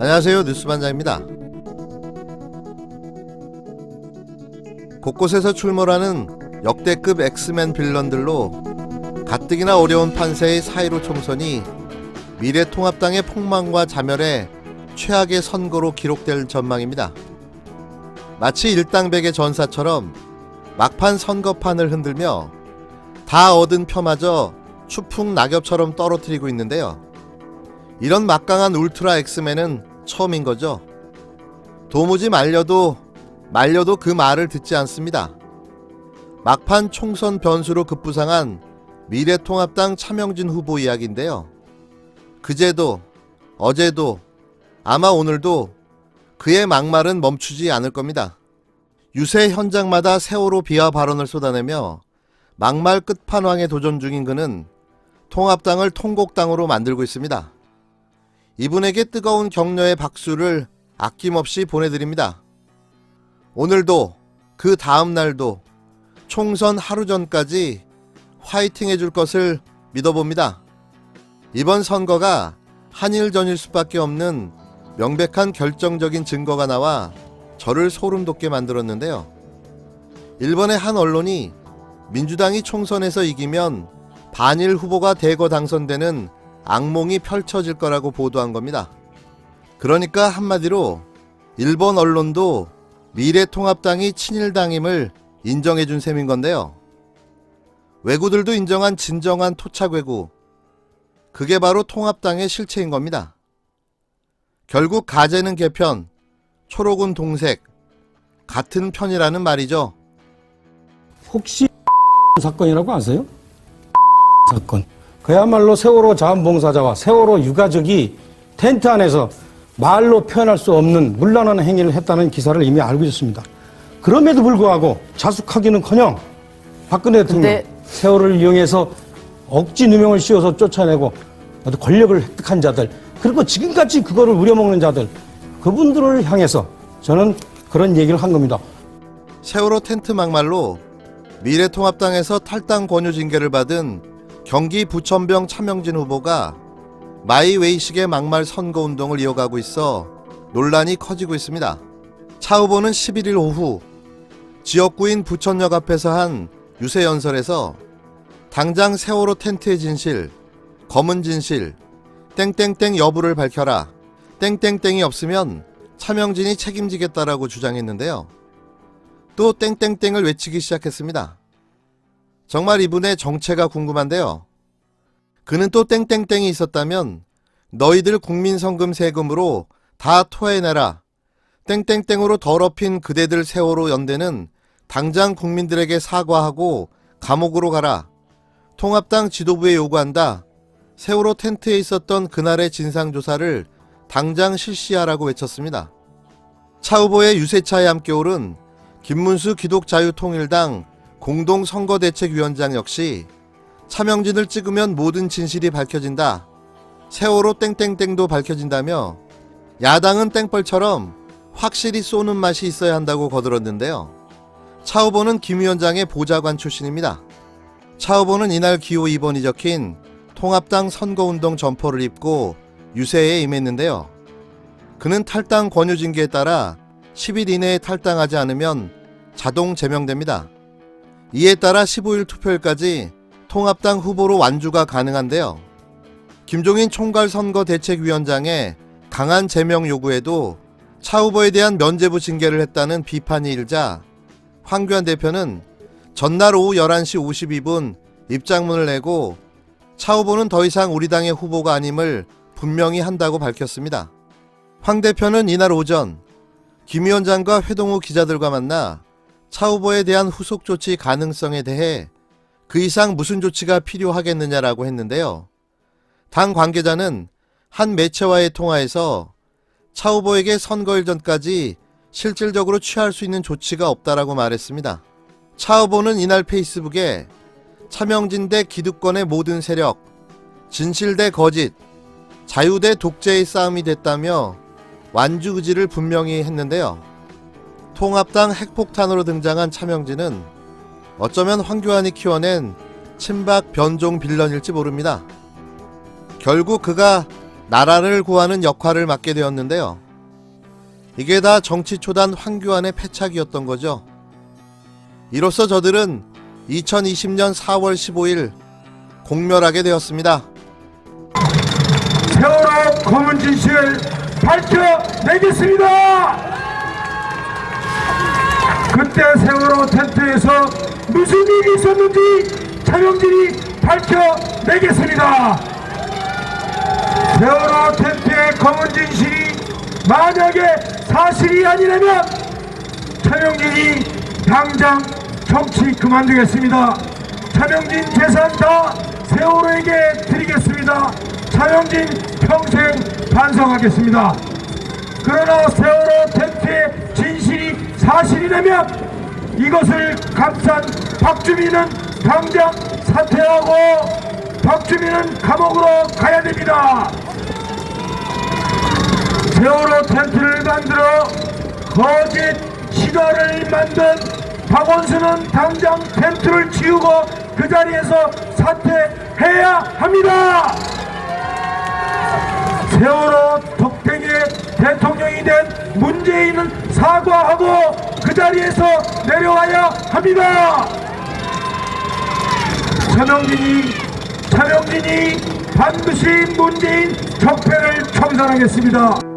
안녕하세요, 뉴스반장입니다. 곳곳에서 출몰하는 역대급 엑스맨 빌런들로 가뜩이나 어려운 판세의 4.15 총선이 미래통합당의 폭망과 자멸에 최악의 선거로 기록될 전망입니다. 마치 일당백의 전사처럼 막판 선거판을 흔들며 다 얻은 표마저 추풍 낙엽처럼 떨어뜨리고 있는데요. 이런 막강한 울트라 엑스맨은 처음인 거죠. 도무지 말려도 그 말을 듣지 않습니다. 막판 총선 변수로 급부상한 미래통합당 차명진 후보 이야기인데요. 그제도 어제도 아마 오늘도 그의 막말은 멈추지 않을 겁니다. 유세 현장마다 세월호 비하 발언을 쏟아내며 막말 끝판왕에 도전 중인 그는 통합당을 통곡당으로 만들고 있습니다. 이분에게 뜨거운 격려의 박수를 아낌없이 보내드립니다. 오늘도 그 다음 날도 총선 하루 전까지 화이팅 해줄 것을 믿어봅니다. 이번 선거가 한일전일 수밖에 없는 명백한 결정적인 증거가 나와 저를 소름 돋게 만들었는데요. 일본의 한 언론이 민주당이 총선에서 이기면 반일 후보가 대거 당선되는 악몽이 펼쳐질 거라고 보도한 겁니다. 그러니까 한마디로 일본 언론도 미래통합당이 친일당임을 인정해준 셈인 건데요. 왜구들도 인정한 진정한 토착왜구, 그게 바로 통합당의 실체인 겁니다. 결국 가재는 개편, 초록은 동색, 같은 편이라는 말이죠. 혹시 사건이라고 아세요? 사건. 그야말로 세월호 자원봉사자와 세월호 유가족이 텐트 안에서 말로 표현할 수 없는 문란한 행위를 했다는 기사를 이미 알고 있었습니다. 그럼에도 불구하고 자숙하기는커녕 박근혜 대통령 세월호를 이용해서 억지 누명을 씌워서 쫓아내고 권력을 획득한 자들, 그리고 지금까지 그거를 우려먹는 자들, 그분들을 향해서 저는 그런 얘기를 한 겁니다. 세월호 텐트 막말로 미래통합당에서 탈당 권유 징계를 받은 경기 부천병 차명진 후보가 마이웨이식의 막말 선거운동을 이어가고 있어 논란이 커지고 있습니다. 차 후보는 11일 오후 지역구인 부천역 앞에서 한 유세연설에서 당장 세월호 텐트의 진실, 검은 진실, 땡땡땡 여부를 밝혀라, 땡땡땡이 없으면 차명진이 책임지겠다라고 주장했는데요. 또 땡땡땡을 외치기 시작했습니다. 정말 이분의 정체가 궁금한데요. 그는 또 땡땡땡이 있었다면 너희들 국민성금 세금으로 다 토해내라, 땡땡땡으로 더럽힌 그대들 세월호 연대는 당장 국민들에게 사과하고 감옥으로 가라, 통합당 지도부에 요구한다, 세월호 텐트에 있었던 그날의 진상조사를 당장 실시하라고 외쳤습니다. 차 후보의 유세차에 함께 오른 김문수 기독자유통일당 공동선거대책위원장 역시 차명진을 찍으면 모든 진실이 밝혀진다, 세월호 땡땡땡도 밝혀진다며 야당은 땡벌처럼 확실히 쏘는 맛이 있어야 한다고 거들었는데요. 차 후보는 김 위원장의 보좌관 출신입니다. 차 후보는 이날 기호 2번이 적힌 통합당 선거운동 점퍼를 입고 유세에 임했는데요. 그는 탈당 권유 징계에 따라 10일 이내에 탈당하지 않으면 자동 제명됩니다. 이에 따라 15일 투표일까지 통합당 후보로 완주가 가능한데요. 김종인 총괄선거대책위원장의 강한 제명 요구에도 차 후보에 대한 면죄부 징계를 했다는 비판이 일자 황교안 대표는 전날 오후 11시 52분 입장문을 내고 차 후보는 더 이상 우리 당의 후보가 아님을 분명히 한다고 밝혔습니다. 황 대표는 이날 오전 김 위원장과 회동 후 기자들과 만나 차 후보에 대한 후속 조치 가능성에 대해 그 이상 무슨 조치가 필요하겠느냐라고 했는데요. 당 관계자는 한 매체와의 통화에서 차 후보에게 선거일 전까지 실질적으로 취할 수 있는 조치가 없다라고 말했습니다. 차 후보는 이날 페이스북에 차명진 대 기득권의 모든 세력, 진실 대 거짓, 자유 대 독재의 싸움이 됐다며 완주 의지를 분명히 했는데요. 통합당 핵폭탄으로 등장한 차명진은 어쩌면 황교안이 키워낸 친박 변종 빌런일지 모릅니다. 결국 그가 나라를 구하는 역할을 맡게 되었는데요. 이게 다 정치 초단 황교안의 패착이었던 거죠. 이로써 저들은 2020년 4월 15일 공멸하게 되었습니다. 세월호 검은 진실을 밝혀내겠습니다. 그때 세월호 텐트에서 무슨 일이 있었는지 차명진이 밝혀내겠습니다. 세월호 텐트의 검은 진실이 만약에 사실이 아니라면 차명진이 당장 정치 그만두겠습니다. 차명진 재산 다 세월호에게 드리겠습니다. 차명진 평생 반성하겠습니다. 그러나 세월호 텐트의 진실이 사실이라면 이것을 감싼 박주민은 당장 사퇴하고 박주민은 감옥으로 가야 됩니다. 세월호 텐트를 만들어 거짓 신화를 만든 박원순은 당장 텐트를 치우고 그 자리에서 사퇴해야 합니다. 세월호 덕택의 대통령이 된 문재인은 사과하고 그 자리에서 내려와야 합니다. 차명진이 반드시 문재인 적폐를 청산하겠습니다.